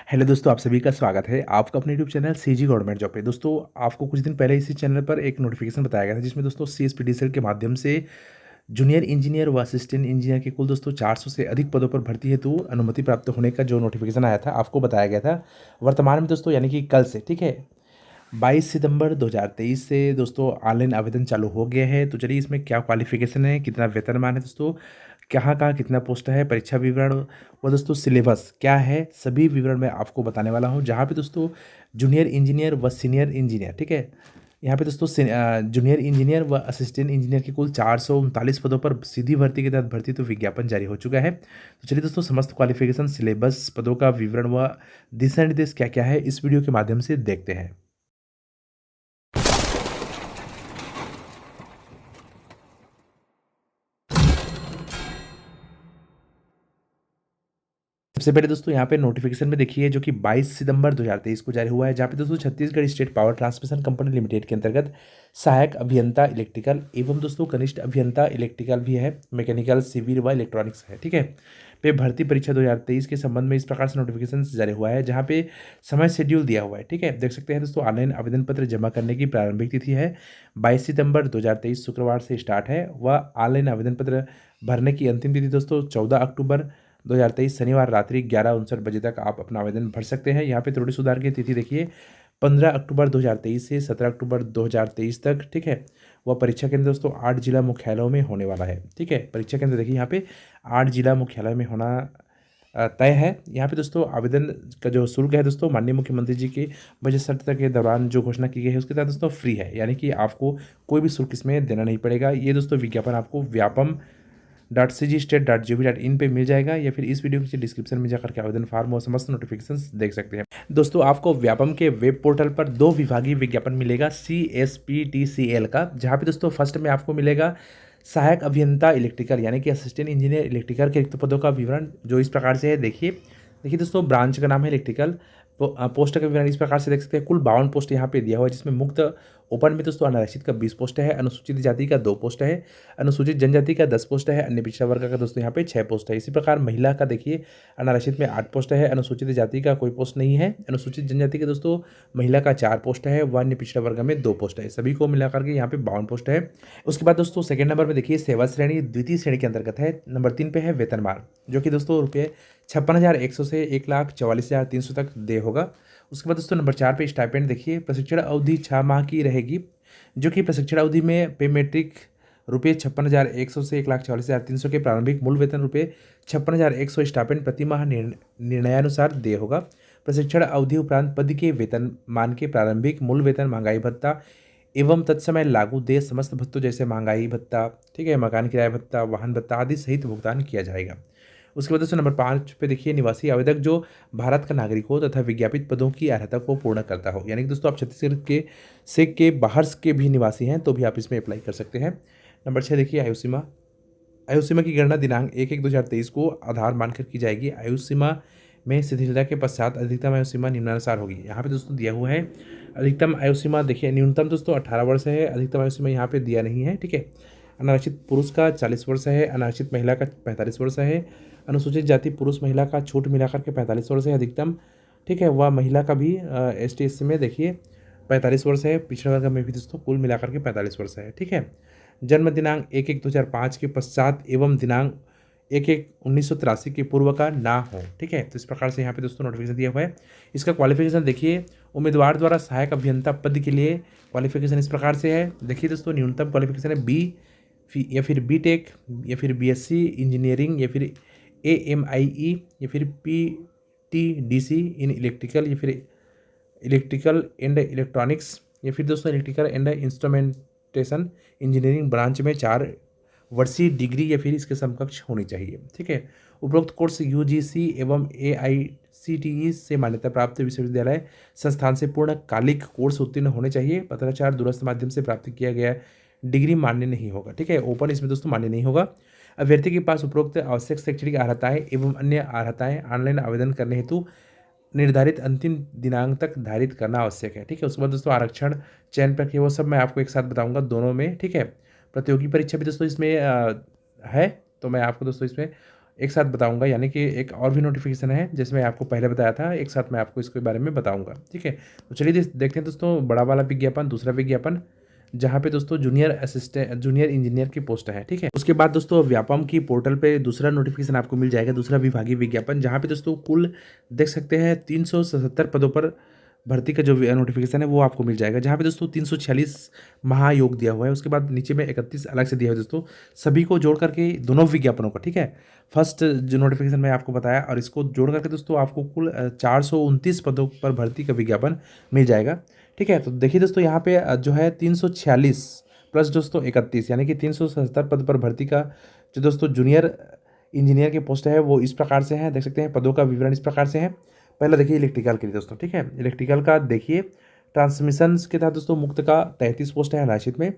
Hello दोस्तों, आप सभी का स्वागत है आपका अपने YouTube channel CG government job पे। दोस्तों, आपको कुछ दिन पहले इसी चैनल पर एक नोटिफिकेशन बताया गया था जिसमें दोस्तों सीएसपीडीसीएल के माध्यम से जूनियर इंजीनियर व असिस्टेंट इंजीनियर के कुल दोस्तों 400 से अधिक पदों पर भर्ती हेतु अनुमति प्राप्त होने का जो नोटिफिकेशन आया था आपको बताया गया था। वर्तमान में दोस्तों यानी कि कल से, ठीक है, 22 सितंबर 2023 से दोस्तों ऑनलाइन आवेदन चालू हो गया है। तो चलिए इसमें क्या क्वालिफिकेशन है, कितना वेतनमान है दोस्तों, कहाँ-कहाँ कितना पोस्ट है, परीक्षा विवरण व दोस्तों सिलेबस क्या है, सभी विवरण मैं आपको बताने वाला हूँ। जहाँ पे दोस्तों जूनियर इंजीनियर व सीनियर इंजीनियर, ठीक है, यहाँ पे दोस्तों जूनियर इंजीनियर व असिस्टेंट इंजीनियर के कुल 439 पदों पर सीधी भर्ती के तहत भर्ती तो विज्ञापन जारी हो चुका है। तो चलिए दोस्तों, समस्त क्वालिफिकेशन, सिलेबस, पदों का विवरण व दिशा निर्देश क्या-क्या है इस वीडियो के माध्यम से देखते हैं। सबसे पहले दोस्तों यहाँ पे नोटिफिकेशन में देखिए जो कि 22 सितंबर 2023 को जारी हुआ है, जहाँ पे दोस्तों Chhattisgarh state power transmission company limited के अंतर्गत सहायक अभियंता इलेक्ट्रिकल एवं दोस्तों कनिष्ठ अभियंता इलेक्ट्रिकल भी है, मैकेनिकल, सिविल व इलेक्ट्रॉनिक्स है, ठीक है, पे भर्ती परीक्षा 2023 के संबंध में इस प्रकार से नोटिफिकेशन जारी हुआ है, जहाँ पे समय शेड्यूल दिया हुआ है, ठीक है। देख सकते हैं दोस्तों, ऑनलाइन आवेदन पत्र जमा करने की प्रारंभिक तिथि है 22 सितंबर 2023 शुक्रवार से स्टार्ट है व ऑनलाइन आवेदन पत्र भरने की अंतिम तिथि दोस्तों 14 अक्टूबर 2023 शनिवार रात्रि 11:59 बजे तक आप अपना आवेदन भर सकते हैं। यहाँ पे त्रुटि सुधार की तिथि देखिए 15 अक्टूबर 2023 से 17 अक्टूबर 2023 तक, ठीक है। वह परीक्षा केंद्र दोस्तों 8 जिला मुख्यालयों में होने वाला है, ठीक है। परीक्षा केंद्र देखिए यहाँ पे 8 जिला मुख्यालय में होना तय है। यहाँ पे दोस्तों आवेदन का जो शुल्क है दोस्तों माननीय मुख्यमंत्री जी के बजट सत्र के दौरान जो घोषणा की गई है उसके तहत दोस्तों फ्री है, यानी कि आपको कोई भी शुल्क इसमें देना नहीं पड़ेगा। ये दोस्तों विज्ञापन आपको व्यापम.cgstate.gov.in पे मिल जाएगा या फिर इस वीडियो के डिस्क्रिप्शन में जाकर के आवेदन फॉर्म और समस्त नोटिफिकेशंस देख सकते हैं। दोस्तों, आपको व्यापम के वेब पोर्टल पर 2 विभागीय विज्ञापन मिलेगा CSPTCL का, जहाँ पे दोस्तों फर्स्ट में आपको मिलेगा सहायक अभियंता इलेक्ट्रिकल यानी कि असिस्टेंट इंजीनियर इलेक्ट्रिकल के रिक्त पदों का विवरण जो इस प्रकार से है। देखिए देखिए दोस्तों, ब्रांच का नाम है इलेक्ट्रिकल। पोस्ट का विवरण इस प्रकार से देख सकते हैं। कुल 52 पोस्ट यहाँ पे दिया हुआ है, जिसमें मुक्त ओपन में दोस्तों अनारक्षित का 20 पोस्ट है, अनुसूचित जाति का 2 पोस्ट है, अनुसूचित जनजाति का 10 पोस्ट है, अन्य पिछड़ा वर्ग का दोस्तों यहाँ पे 6 पोस्ट है। इसी प्रकार महिला का देखिए अनारक्षित में 8 पोस्ट है, अनुसूचित जाति का कोई पोस्ट नहीं है, अनुसूचित जनजाति के दोस्तों महिला का 4 पोस्ट है, व अन्य पिछड़ा वर्ग में 2 पोस्ट है। सभी को मिलाकर के यहाँ पे 52 पोस्ट है। उसके बाद दोस्तों सेकंड नंबर में देखिए सेवा श्रेणी द्वितीय श्रेणी के अंतर्गत है। नंबर 3 पे है वेतनमान, जो कि दोस्तों रुपये 56,100 से 1,44,300 तक दे होगा। उसके बाद दोस्तों नंबर 4 पे स्टाइपेंड देखिए, प्रशिक्षण अवधि 6 माह की रहेगी, जो कि प्रशिक्षण अवधि में पे मेट्रिक रुपये 56,100 से 1,44,300 के प्रारंभिक मूल वेतन रुपये 56,100 स्टाइपेंड प्रति माह निर्णयानुसार दे होगा। प्रशिक्षण अवधि उपरांत पद के वेतनमान के प्रारंभिक मूल वेतन, महंगाई भत्ता एवं तत्समय लागू देय समस्त भत्तों जैसे महंगाई भत्ता, ठीक है, मकान किराया भत्ता, वाहन भत्ता आदि सहित भुगतान किया जाएगा। उसके बाद दोस्तों नंबर 5 पे देखिए निवासी आवेदक जो भारत का नागरिक हो तथा विज्ञापित पदों की अर्हता को पूर्ण करता हो, यानी कि दोस्तों आप छत्तीसगढ़ के बाहर के भी निवासी हैं तो भी आप इसमें अप्लाई कर सकते हैं। नंबर 6 देखिए आयु सीमा। आयु सीमा की गणना दिनांक 1/1/2023 को आधार मानकर की जाएगी। आयु सीमा में शिथिलता के पश्चात अधिकतम आयु सीमा निम्नानुसार होगी। यहाँ पे दोस्तों दिया हुआ है अधिकतम आयु सीमा देखिए, न्यूनतम दोस्तों 18 वर्ष है, अधिकतम आयु सीमा यहाँ पे दिया नहीं है, ठीक है। अनारक्षित पुरुष का 40 वर्ष है, अनारक्षित महिला का 45 वर्ष है, अनुसूचित जाति पुरुष महिला का छूट मिलाकर के 45 वर्ष है अधिकतम, ठीक है। वह महिला का भी ST/SC में देखिए 45 वर्ष है, पिछड़ा वर्ग में भी दोस्तों कुल मिलाकर के 45 वर्ष है, ठीक है। जन्म दिनांक 1/1/2005 के पश्चात एवं दिनांक 1/1/1983 के पूर्व का ना हो, ठीक है। तो इस प्रकार से यहाँ पे दोस्तों नोटिफिकेशन दिया हुआ है। इसका क्वालिफिकेशन देखिए, उम्मीदवार द्वारा सहायक अभियंता पद के लिए क्वालिफिकेशन इस प्रकार से है। देखिए दोस्तों, न्यूनतम क्वालिफिकेशन है B या फिर B.Tech या फिर BSc इंजीनियरिंग या फिर AMIE या फिर PTDC इन इलेक्ट्रिकल या फिर इलेक्ट्रिकल एंड इलेक्ट्रॉनिक्स या फिर दोस्तों electrical and instrumentation engineering branch में 4 वर्षीय डिग्री या फिर इसके समकक्ष होनी चाहिए, ठीक है। उपरोक्त कोर्स UGC एवं AICTE से मान्यता प्राप्त विश्वविद्यालय संस्थान से पूर्णकालिक कोर्स उत्तीर्ण होने चाहिए। पत्राचार दूरस्थ माध्यम से प्राप्त किया गया डिग्री मान्य नहीं होगा, ठीक है। ओपन इसमें दोस्तों मान्य नहीं होगा। अभ्यर्थी के पास उपरोक्त आवश्यक शैक्षणिक अर्हताएं एवं अन्य अर्हताएं ऑनलाइन आवेदन करने हेतु निर्धारित अंतिम दिनांक तक धारित करना आवश्यक है, ठीक है। उसके बाद दोस्तों आरक्षण चयन प्रक्रिया वो सब मैं आपको एक साथ बताऊंगा दोनों में, ठीक है। प्रतियोगी परीक्षा भी दोस्तों इसमें है, तो मैं आपको दोस्तों इसमें एक साथ बताऊंगा, यानी कि एक और भी नोटिफिकेशन है जिसमें आपको पहले बताया था, एक साथ मैं आपको इसके बारे में बताऊंगा। ठीक है, तो चलिए देखते हैं दोस्तों बड़ा वाला विज्ञापन, दूसरा विज्ञापन, जहाँ पे दोस्तों जूनियर इंजीनियर की पोस्ट है। ठीक है, उसके बाद दोस्तों व्यापम की पोर्टल पे दूसरा नोटिफिकेशन आपको मिल जाएगा, दूसरा विभागीय विज्ञापन, जहाँ पे दोस्तों कुल देख सकते हैं 377 पदों पर भर्ती का जो नोटिफिकेशन है वो आपको मिल जाएगा, जहाँ पे दोस्तों 346 महायोग दिया हुआ है। उसके बाद नीचे में 31 अलग से दिया हुआ है दोस्तों, सभी को जोड़ करके दोनों विज्ञापनों का। ठीक है, फर्स्ट जो नोटिफिकेशन मैं आपको बताया और इसको जोड़ करके दोस्तों आपको कुल 429 पदों पर भर्ती का विज्ञापन मिल जाएगा। ठीक है, तो देखिए दोस्तों यहाँ पे जो है 346 प्लस दोस्तों 31, यानी कि 377 पद पर भर्ती का जो दोस्तों जूनियर इंजीनियर की पोस्ट है वो इस प्रकार से है, देख सकते हैं पदों का विवरण इस प्रकार से है। पहला देखिए इलेक्ट्रिकल के लिए दोस्तों। ठीक है, इलेक्ट्रिकल का देखिए ट्रांसमिशन के तहत दोस्तों मुक्त का 33 पोस्ट है अनारक्षित में।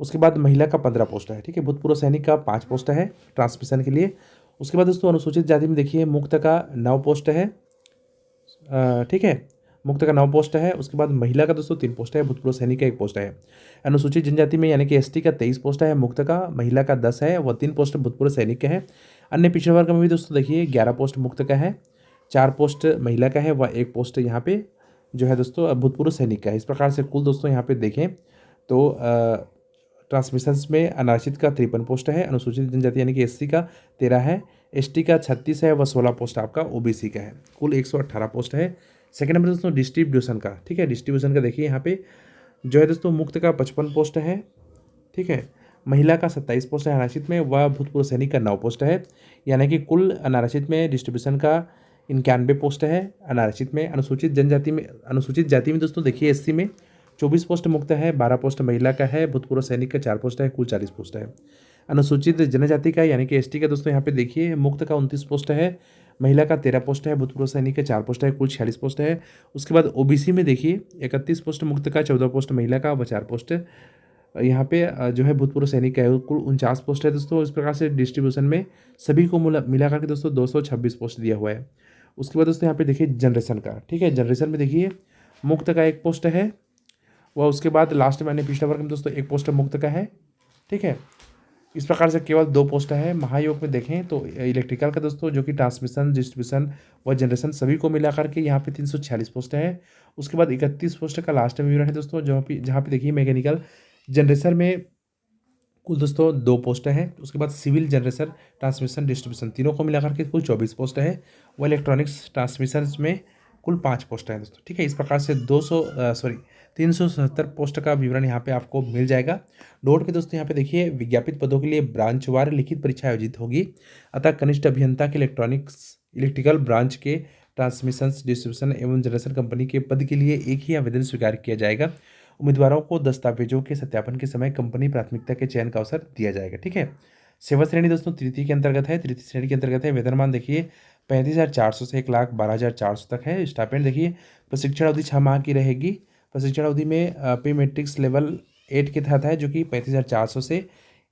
उसके बाद महिला का 15 पोस्ट है। ठीक है, भूतपूर्व सैनिक का 5 पोस्ट है ट्रांसमिशन के लिए। उसके बाद दोस्तों अनुसूचित जाति में देखिए मुक्त का 9 पोस्ट है। ठीक है, मुक्त का 9 पोस्ट है। उसके बाद महिला का दोस्तों 3 पोस्ट है, भूतपूर्व सैनिक का 1 पोस्ट है। अनुसूचित जनजाति में यानी कि एसटी का 23 पोस्ट है, मुक्त का, महिला का 10 है, वह 3 पोस्ट भूतपूर्व सैनिक का है। अन्य पिछड़े वर्ग में भी दोस्तों देखिए 11 पोस्ट मुक्त का है, 4 पोस्ट महिला का है, वह 1 पोस्ट यहाँ पे जो है दोस्तों भूतपूर्व सैनिक का है। इस प्रकार से कुल दोस्तों यहाँ पे देखें तो ट्रांसमिशंस में अनारक्षित का 53 पोस्ट है, अनुसूचित जनजाति यानी कि एससी का 13 है, एसटी का 36 है, वह 16 पोस्ट आपका ओबीसी का है। कुल 118 पोस्ट है। सेकंड नंबर दोस्तों डिस्ट्रीब्यूशन का। ठीक है, डिस्ट्रीब्यूशन का देखिए यहाँ पे जो है दोस्तों मुक्त का 55 पोस्ट है। ठीक है, महिला का 27 पोस्ट है अनारक्षित में, वह भूतपूर्व सैनिक का 9 पोस्ट है, यानी कि कुल अनारक्षित में डिस्ट्रीब्यूशन का 91 पोस्ट है अनारक्षित में। अनुसूचित जाति में दोस्तों देखिए एससी में 24 पोस्ट मुक्त है, 12 पोस्ट महिला का है, भूतपूर्व सैनिक का 4 पोस्ट है, कुल 40 पोस्ट है। अनुसूचित जनजाति का यानी कि एसटी का दोस्तों यहाँ पे देखिए मुक्त का 29 पोस्ट है, महिला का 13 पोस्ट है, भूतपूर्व सैनिक का 4 पोस्ट है, कुल 46 पोस्ट है। उसके बाद ओबीसी में देखिए 31 पोस्ट मुक्त का, 14 पोस्ट महिला का, व 4 पोस्ट यहाँ पे जो है भूतपूर्व सैनिक का है, कुल 49 पोस्ट है दोस्तों। इस प्रकार से डिस्ट्रीब्यूशन में सभी को मिला करके दोस्तों 226 पोस्ट दिया हुआ है। उसके बाद दोस्तों यहाँ पे देखिए जनरेशन का। ठीक है, जनरेशन में देखिए मुक्त का 1 पोस्ट है, वह उसके बाद लास्ट में पिछड़ा वर्ग में दोस्तों 1 पोस्ट मुक्त का है। ठीक है, इस प्रकार से केवल 2 पोस्ट है। महायोग में देखें तो इलेक्ट्रिकल का दोस्तों जो कि ट्रांसमिशन डिस्ट्रीब्यूशन व जनरेशन सभी को मिला करके यहाँ पे 346 पोस्ट है। उसके बाद 31 पोस्ट का लास्ट में विवरण है दोस्तों, जहाँ पे देखिए मैकेनिकल जनरेशन में कुल दोस्तों 2 पोस्ट है। उसके बाद सिविल जनरेशन ट्रांसमिशन डिस्ट्रीब्यूशन तीनों को मिला करके कुल 24 पोस्ट है। व इलेक्ट्रॉनिक्स ट्रांसमिशन में कुल 5 पोस्ट है दोस्तों। ठीक है, इस प्रकार से 377 पोस्ट का विवरण यहाँ पे आपको मिल जाएगा। नोट में दोस्तों यहाँ पे देखिए विज्ञापित पदों के लिए ब्रांचवार लिखित परीक्षा आयोजित होगी, अतः कनिष्ठ अभियंता के इलेक्ट्रिकल ब्रांच के ट्रांसमिशन डिस्ट्रीब्यूशन एवं जनरेशन कंपनी के पद के लिए एक ही आवेदन स्वीकार किया जाएगा। उम्मीदवारों को दस्तावेजों के सत्यापन के समय कंपनी प्राथमिकता के चयन का अवसर दिया जाएगा। ठीक है, सेवा श्रेणी दोस्तों तृतीय के अंतर्गत है। तृतीय श्रेणी के अंतर्गत है। वेतनमान देखिए 35,400 से 1,12,400 तक है। स्टाइपेंड देखिए प्रशिक्षण अवधि 6 माह की रहेगी। प्रशिक्षण अवधि में पे मैट्रिक्स लेवल 8 के तहत है, जो कि 35,400 से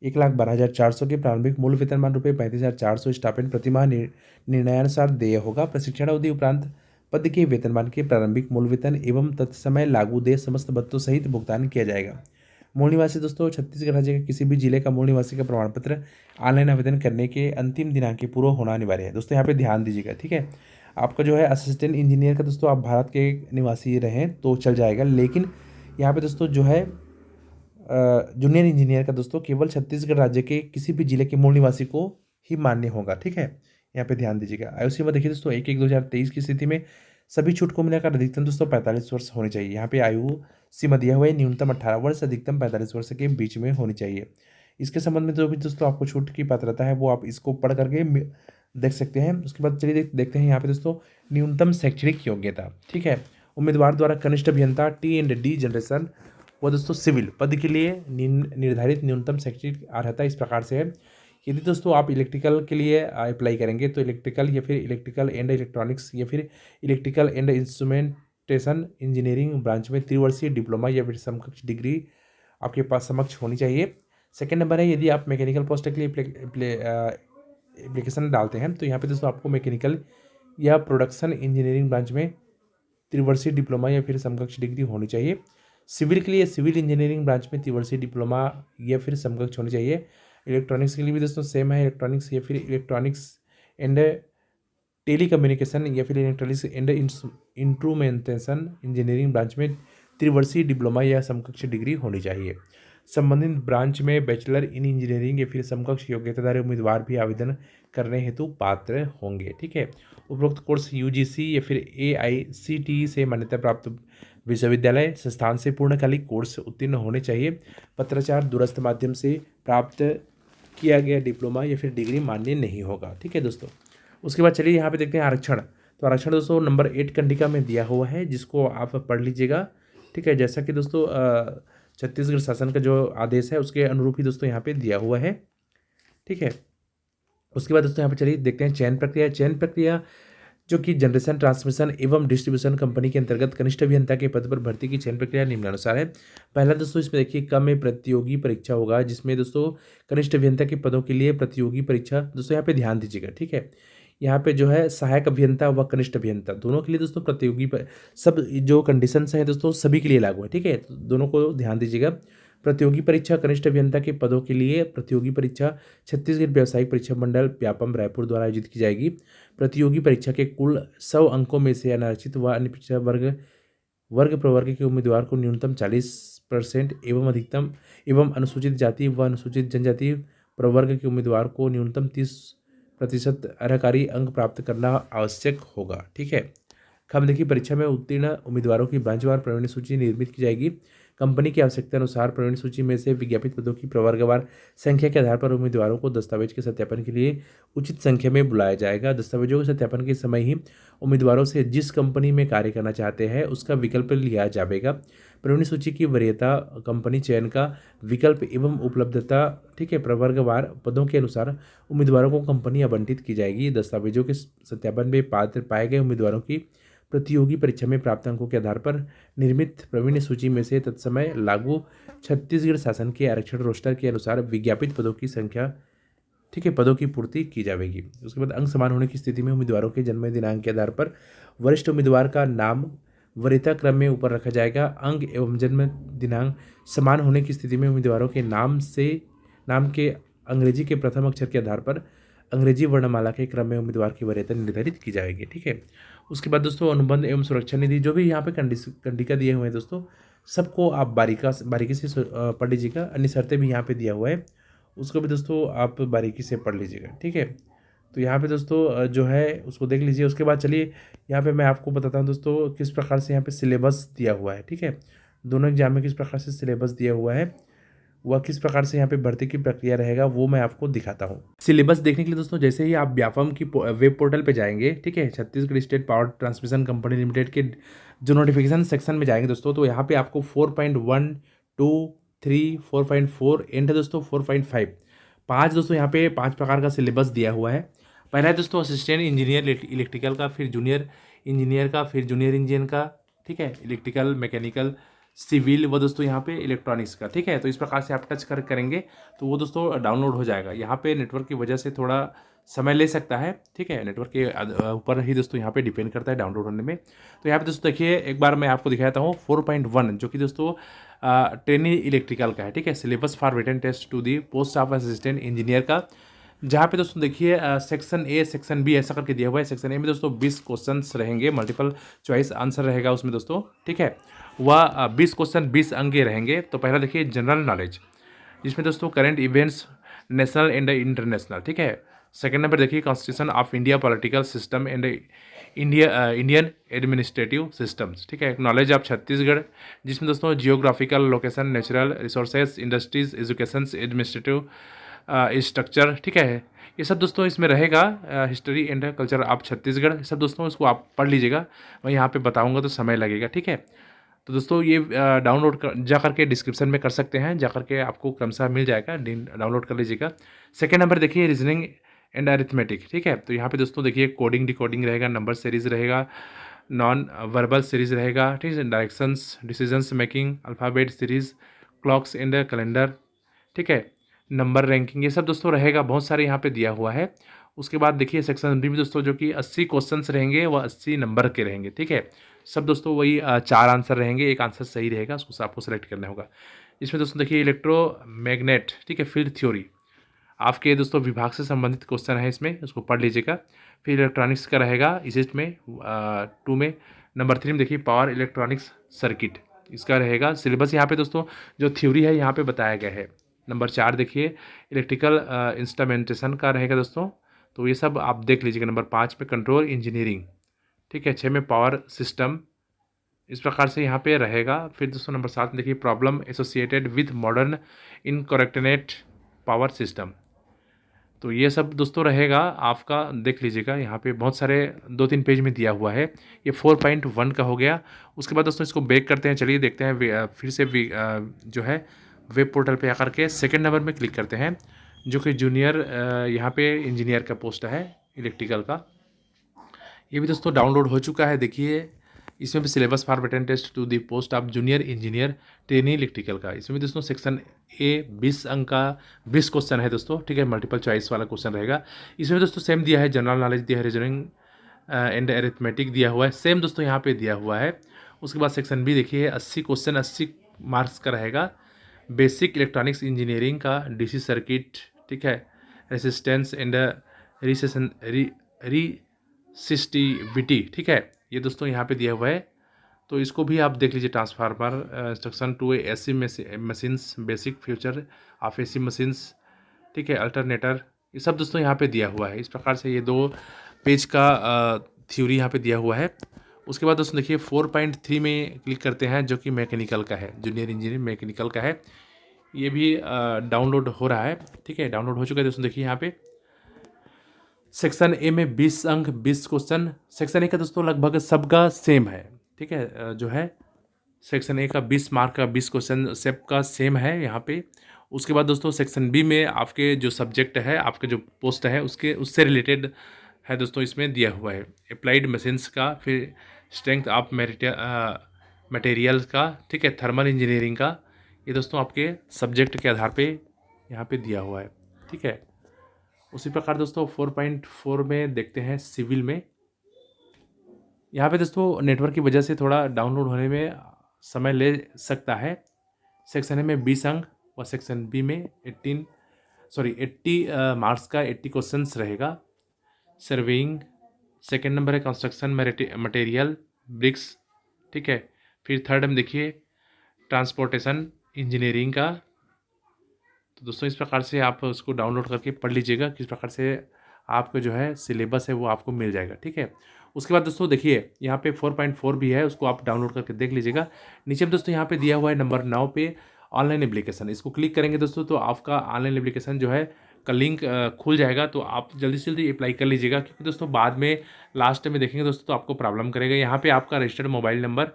1,12,400 के प्रारंभिक मूल वेतनमान रुपये 35,400 स्टाइपेंड प्रतिमाह निर्णयानुसार देय होगा। प्रशिक्षण अवधि उपरांत पद के वेतनमान के प्रारंभिक मूल वेतन एवं तत्समय लागू देय समस्त भत्तों सहित भुगतान किया जाएगा। मूल निवासी दोस्तों छत्तीसगढ़ राज्य के किसी भी जिले का मूल निवासी का प्रमाण पत्र ऑनलाइन आवेदन करने के अंतिम दिनांक के पूर्व होना अनिवार्य है। दोस्तों यहाँ पे ध्यान दीजिएगा। ठीक है, आपका जो है असिस्टेंट इंजीनियर का दोस्तों आप भारत के निवासी रहें तो चल जाएगा, लेकिन यहाँ पे दोस्तों जो है जूनियर इंजीनियर का दोस्तों केवल छत्तीसगढ़ राज्य के किसी भी जिले के मूल निवासी को ही मान्य होगा। ठीक है, यहाँ पे ध्यान दीजिएगा। आयु सीमा देखिए दोस्तों 1/1/2023 की स्थिति में सभी छूट को मिलाकर अधिकतम दोस्तों 45 वर्ष होनी चाहिए। यहाँ पे आयु सीमा दिया हुआ है न्यूनतम 18 वर्ष, अधिकतम 45 वर्ष के बीच में होनी चाहिए। इसके संबंध में जो भी दोस्तों आपको छूट की पात्रता है वो आप इसको पढ़ करके देख सकते हैं। उसके बाद चलिए देखते हैं यहाँ पे दोस्तों न्यूनतम शैक्षणिक योग्यता। ठीक है, उम्मीदवार द्वारा कनिष्ठ अभियंता T&D जनरेशन वो दोस्तों सिविल पद के लिए निर्धारित न्यूनतम शैक्षणिक अर्हता इस प्रकार से है। यदि दोस्तों आप इलेक्ट्रिकल के लिए अप्लाई करेंगे तो इलेक्ट्रिकल या फिर इलेक्ट्रिकल एंड इलेक्ट्रॉनिक्स या फिर electrical and instrumentation engineering branch में त्रिवर्षीय डिप्लोमा या फिर समकक्ष डिग्री आपके पास समक्ष होनी चाहिए। सेकेंड नंबर है, यदि आप मैकेनिकल पोस्ट के लिए एप्लीकेशन डालते हैं तो यहाँ पे दोस्तों आपको मैकेनिकल या प्रोडक्शन इंजीनियरिंग ब्रांच में त्रिवर्षीय डिप्लोमा या फिर समकक्ष डिग्री होनी चाहिए। सिविल के लिए सिविल इंजीनियरिंग ब्रांच में त्रिवर्षीय डिप्लोमा या फिर समकक्ष होनी चाहिए। इलेक्ट्रॉनिक्स के लिए भी दोस्तों सेम है, इलेक्ट्रॉनिक्स या फिर इलेक्ट्रॉनिक्स एंड टेली कम्युनिकेशन या फिर electronics and instrumentation engineering branch में त्रिवर्षीय डिप्लोमा या समकक्ष डिग्री होनी चाहिए। संबंधित ब्रांच में बैचलर इन इंजीनियरिंग या फिर समकक्ष योग्यताधारी उम्मीदवार भी आवेदन करने हेतु पात्र होंगे। ठीक है, उपरोक्त कोर्स यूजीसी या फिर एआईसीटीई से मान्यता प्राप्त विश्वविद्यालय संस्थान से पूर्णकालिक कोर्स उत्तीर्ण होने चाहिए। पत्राचार दूरस्थ माध्यम से प्राप्त किया गया डिप्लोमा या फिर डिग्री मान्य नहीं होगा। ठीक है दोस्तों, उसके बाद चलिए यहाँ पे देखते हैं आरक्षण। तो आरक्षण दोस्तों नंबर 8 कंडिका में दिया हुआ है, जिसको आप पढ़ लीजिएगा। ठीक है, जैसा कि दोस्तों छत्तीसगढ़ शासन का जो आदेश है उसके अनुरूप ही दोस्तों यहाँ पे दिया हुआ है। ठीक है, उसके बाद दोस्तों यहाँ पे चलिए देखते हैं चयन प्रक्रिया। चयन प्रक्रिया जो कि जनरेशन ट्रांसमिशन एवं डिस्ट्रीब्यूशन कंपनी के अंतर्गत कनिष्ठ अभियंता के पद पर भर्ती की चयन प्रक्रिया निम्नानुसार है। पहला दोस्तों इसमें देखिए कम में प्रतियोगी परीक्षा होगा, जिसमें दोस्तों कनिष्ठ अभियंता के पदों के लिए प्रतियोगी परीक्षा, दोस्तों यहाँ पे ध्यान दीजिएगा। ठीक है, यहाँ पे जो है सहायक अभियंता व कनिष्ठ अभियंता दोनों के लिए दोस्तों प्रतियोगी सब जो कंडीशंस हैं दोस्तों सभी के लिए लागू है। ठीक है, तो दोनों को ध्यान दीजिएगा। प्रतियोगी परीक्षा कनिष्ठ अभियंता के पदों के लिए प्रतियोगी परीक्षा छत्तीसगढ़ व्यावसायिक परीक्षा मंडल व्यापम रायपुर द्वारा आयोजित की जाएगी। प्रतियोगी परीक्षा के कुल 100 अंकों में से अनारक्षित व अन्य पिछड़ा वर्ग प्रवर्ग के उम्मीदवार को न्यूनतम 40% एवं अधिकतम एवं अनुसूचित जाति व अनुसूचित जनजाति प्रवर्ग के उम्मीदवार को न्यूनतम 30% अर्हकारी अंक प्राप्त करना आवश्यक होगा। ठीक है, खम देखिए परीक्षा में उत्तीर्ण उम्मीदवारों की ब्रांचवार प्रवीण सूची निर्मित की जाएगी। कंपनी की आवश्यकता अनुसार प्रवीण सूची में से विज्ञापित पदों की प्रवर्गवार संख्या के आधार पर उम्मीदवारों को दस्तावेज के सत्यापन के लिए उचित संख्या में बुलाया जाएगा। दस्तावेजों के सत्यापन के समय ही उम्मीदवारों से जिस कंपनी में कार्य करना चाहते हैं उसका विकल्प लिया जाएगा। प्रवीण सूची की वरीयता कंपनी चयन का विकल्प एवं उपलब्धता, ठीक है, प्रवर्गवार पदों के अनुसार उम्मीदवारों को कंपनी आवंटित की जाएगी। दस्तावेजों के सत्यापन में पात्र पाए गए उम्मीदवारों की प्रतियोगी परीक्षा में प्राप्त अंकों के आधार पर निर्मित प्रवीण सूची में से तत्समय लागू छत्तीसगढ़ शासन के आरक्षण रोस्टर के अनुसार विज्ञापित पदों की संख्या, ठीक है, पदों की पूर्ति की जाएगी। उसके बाद अंक समान होने की स्थिति में उम्मीदवारों के जन्म दिनांक के आधार पर वरिष्ठ उम्मीदवार का नाम वरीयता क्रम में ऊपर रखा जाएगा। अंक एवं जन्म दिनांक समान होने की स्थिति में उम्मीदवारों के नाम के अंग्रेजी के प्रथम अक्षर के आधार पर अंग्रेजी वर्णमाला के क्रम में उम्मीदवार की वरीयता निर्धारित की जाएगी। ठीक है, उसके बाद दोस्तों अनुबंध एवं सुरक्षा निधि जो भी यहाँ पे कंडिका दिए हुए हैं दोस्तों, सबको आप बारीकी से पढ़ लीजिएगा। अन्य शर्तें भी यहाँ पे दिया हुआ है, उसको भी दोस्तों आप बारीकी से पढ़ लीजिएगा। ठीक है, तो यहाँ पे दोस्तों जो है उसको देख लीजिए। उसके बाद चलिए यहाँ पे मैं आपको बताता हूँ दोस्तों किस प्रकार से यहाँ पे सिलेबस दिया हुआ है। ठीक है, दोनों एग्जाम में किस प्रकार से सिलेबस दिया हुआ है, वह किस प्रकार से यहाँ पे भर्ती की प्रक्रिया रहेगा वो मैं आपको दिखाता हूँ। सिलेबस देखने के लिए दोस्तों जैसे ही आप व्यापम की वेब पोर्टल पे जाएंगे, ठीक है, Chhattisgarh state power transmission company limited के जो नोटिफिकेशन सेक्शन में जाएंगे दोस्तों, तो यहाँ पे आपको 4.1, 2, 3, 4.4 एंड दोस्तों 4.5 5 दोस्तों यहाँ पे 5 प्रकार का सिलेबस दिया हुआ है। पहला है दोस्तों असिस्टेंट इंजीनियर इलेक्ट्रिकल का, फिर जूनियर इंजीनियर का, फिर जूनियर इंजीनियर का, ठीक है, इलेक्ट्रिकल, मैकेनिकल, सिविल, वो दोस्तों यहाँ पे इलेक्ट्रॉनिक्स का। ठीक है, तो इस प्रकार से आप टच करेंगे तो वो दोस्तों डाउनलोड हो जाएगा। यहाँ पे नेटवर्क की वजह से थोड़ा समय ले सकता है। ठीक है, नेटवर्क के ऊपर ही दोस्तों यहाँ पे डिपेंड करता है डाउनलोड होने में। तो यहाँ पे दोस्तों देखिए एक बार मैं आपको दिखाता हूँ 4.1 जो कि दोस्तों ट्रेनी इलेक्ट्रिकल का है। ठीक है, syllabus for written test to the post of assistant engineer का, जहाँ पे दोस्तों देखिए सेक्शन ए सेक्शन बी ऐसा करके दिया हुआ है। सेक्शन ए में दोस्तों 20 क्वेश्चंस रहेंगे, मल्टीपल चॉइस आंसर रहेगा उसमें दोस्तों। ठीक है, वह 20 क्वेश्चन 20 अंक के रहेंगे। तो पहला देखिए जनरल नॉलेज, जिसमें दोस्तों current events national and international. ठीक है, सेकंड नंबर देखिए constitution of India, political system and Indian administrative systems. ठीक है, नॉलेज ऑफ छत्तीसगढ़, जिसमें दोस्तों geographical location, natural resources, industries, education, administrative structure. ठीक है, ये सब दोस्तों इसमें रहेगा। History and culture of Chhattisgarh, ये सब दोस्तों इसको आप पढ़ लीजिएगा। मैं यहाँ पे बताऊँगा तो समय लगेगा। ठीक है, तो दोस्तों ये डाउनलोड जा करके डिस्क्रिप्शन में कर सकते हैं, जा करके आपको क्रमशः मिल जाएगा, डाउनलोड कर लीजिएगा। सेकेंड नंबर देखिए रीजनिंग एंड अरिथमेटिक। ठीक है, तो यहाँ पे दोस्तों देखिए कोडिंग डिकोडिंग रहेगा, नंबर सीरीज रहेगा, नॉन वर्बल सीरीज रहेगा, ठीक है, directions, decisions making, alphabet series, clocks and calendar, ठीक है, नंबर रैंकिंग, ये सब दोस्तों रहेगा। बहुत सारे यहाँ पे दिया हुआ है। उसके बाद देखिए सेक्शन बी में दोस्तों जो कि 80 क्वेश्चंस रहेंगे, वह 80 नंबर के रहेंगे। ठीक है, सब दोस्तों वही 4 आंसर रहेंगे, एक आंसर सही रहेगा, उसको आपको सेलेक्ट करना होगा। इसमें दोस्तों देखिए इलेक्ट्रोमैग्नेट, ठीक है, फील्ड थ्योरी, आपके दोस्तों विभाग से संबंधित क्वेश्चन है इसमें, उसको पढ़ लीजिएगा। फिर इलेक्ट्रॉनिक्स का रहेगा इस में 2 में। नंबर 3 में देखिए पावर इलेक्ट्रॉनिक्स सर्किट, इसका रहेगा सिलेबस यहाँ पे दोस्तों जो थ्योरी है यहाँ पे बताया गया है। नंबर 4 देखिए इलेक्ट्रिकल इंस्ट्रूमेंटेशन का रहेगा दोस्तों, तो ये सब आप देख लीजिएगा। नंबर 5 में कंट्रोल इंजीनियरिंग, ठीक है। 6 में पावर सिस्टम, इस प्रकार से यहाँ पे रहेगा। फिर दोस्तों नंबर 7 में देखिए problem associated with modern interconnected power system, तो ये सब दोस्तों रहेगा आपका, देख लीजिएगा। यहाँ पे बहुत सारे 2-3 पेज में दिया हुआ है। ये 4.1 का हो गया। उसके बाद दोस्तों इसको बैक करते हैं, चलिए देखते हैं फिर से जो है वेब पोर्टल पे आकर के सेकंड नंबर में क्लिक करते हैं, जो कि जूनियर यहाँ पे इंजीनियर का पोस्ट है इलेक्ट्रिकल का। ये भी दोस्तों डाउनलोड हो चुका है, देखिए इसमें भी syllabus for written test to the post of junior engineer trainee electrical का। इसमें भी दोस्तों सेक्शन ए 20 अंक का 20 क्वेश्चन है दोस्तों, ठीक है। मल्टीपल चॉइस वाला क्वेश्चन रहेगा। इसमें दोस्तों सेम दिया है, जनरल नॉलेज दिया है, रीजनिंग एंड अरिथमेटिक दिया हुआ है, सेम दोस्तों यहाँ पे दिया हुआ है। उसके बाद सेक्शन बी देखिए 80 क्वेश्चन 80 मार्क्स का रहेगा। बेसिक इलेक्ट्रॉनिक्स इंजीनियरिंग का डीसी सर्किट, ठीक है, रेसिस्टेंस एंड रिसिस्टिविटी, ठीक है, ये दोस्तों यहाँ पे दिया हुआ है। तो इसको भी आप देख लीजिए। Transformer instruction to AC machines, basic future of AC machines, ठीक है, अल्टरनेटर, ये सब दोस्तों यहाँ पे दिया हुआ है। इस प्रकार से ये 2 पेज का थ्योरी यहाँ पे दिया हुआ है। उसके बाद दोस्तों देखिए 4.3 में क्लिक करते हैं, जो कि मैकेनिकल का है, जूनियर इंजीनियर मैकेनिकल का है। ये भी डाउनलोड हो रहा है, ठीक है, डाउनलोड हो चुका है दोस्तों। देखिए यहाँ पे सेक्शन ए में 20 अंक 20 क्वेश्चन। सेक्शन ए का दोस्तों लगभग सबका सेम है, ठीक है, जो है सेक्शन ए का 20 मार्क का 20 क्वेश्चन सबका सेम है यहाँ पे। उसके बाद दोस्तों सेक्शन बी में आपके जो सब्जेक्ट है, आपके जो पोस्ट है उससे रिलेटेड है दोस्तों, इसमें दिया हुआ है। अप्लाइड मशीन्स का, फिर स्ट्रेंथ ऑफ मटेरियल्स का, ठीक है, थर्मल इंजीनियरिंग का, ये दोस्तों आपके सब्जेक्ट के आधार पे यहाँ पे दिया हुआ है, ठीक है। उसी प्रकार दोस्तों 4.4 में देखते हैं सिविल में। यहाँ पे दोस्तों नेटवर्क की वजह से थोड़ा डाउनलोड होने में समय ले सकता है। सेक्शन ए में 20 अंक और सेक्शन बी में 80 मार्क्स का 80 क्वेश्चंस रहेगा। सर्वेइंग सेकेंड नंबर है, कंस्ट्रक्शन मटेरियल ब्रिक्स, ठीक है। फिर थर्ड में देखिए ट्रांसपोर्टेशन इंजीनियरिंग का। तो दोस्तों इस प्रकार से आप उसको डाउनलोड करके पढ़ लीजिएगा, किस प्रकार से आपका जो है सिलेबस है वो आपको मिल जाएगा, ठीक है। उसके बाद दोस्तों देखिए यहाँ पे 4.4 भी है, उसको आप डाउनलोड करके देख लीजिएगा। नीचे में दोस्तों यहाँ पे दिया हुआ है नंबर 9 पे ऑनलाइन एप्लीकेशन, इसको क्लिक करेंगे दोस्तों तो आपका ऑनलाइन एप्लीकेशन जो है का लिंक खुल जाएगा। तो आप जल्दी से जल्दी अप्लाई कर लीजिएगा, क्योंकि दोस्तों बाद में लास्ट में देखेंगे दोस्तों तो आपको प्रॉब्लम करेगा। यहाँ पे आपका रजिस्टर्ड मोबाइल नंबर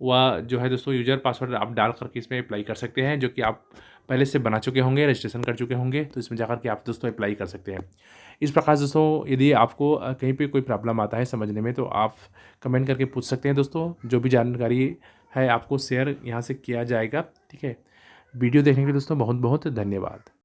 व जो है दोस्तों यूजर पासवर्ड आप डाल करके इसमें अप्लाई कर सकते हैं, जो कि आप पहले से बना चुके होंगे, रजिस्ट्रेशन कर चुके होंगे, तो इसमें जाकर के आप दोस्तों अप्लाई कर सकते हैं। इस प्रकार से दोस्तों यदि आपको कहीं पे कोई प्रॉब्लम आता है समझने में, तो आप कमेंट करके पूछ सकते हैं दोस्तों। जो भी जानकारी है आपको शेयर यहाँ से किया जाएगा, ठीक है। वीडियो देखने के लिए दोस्तों बहुत बहुत धन्यवाद।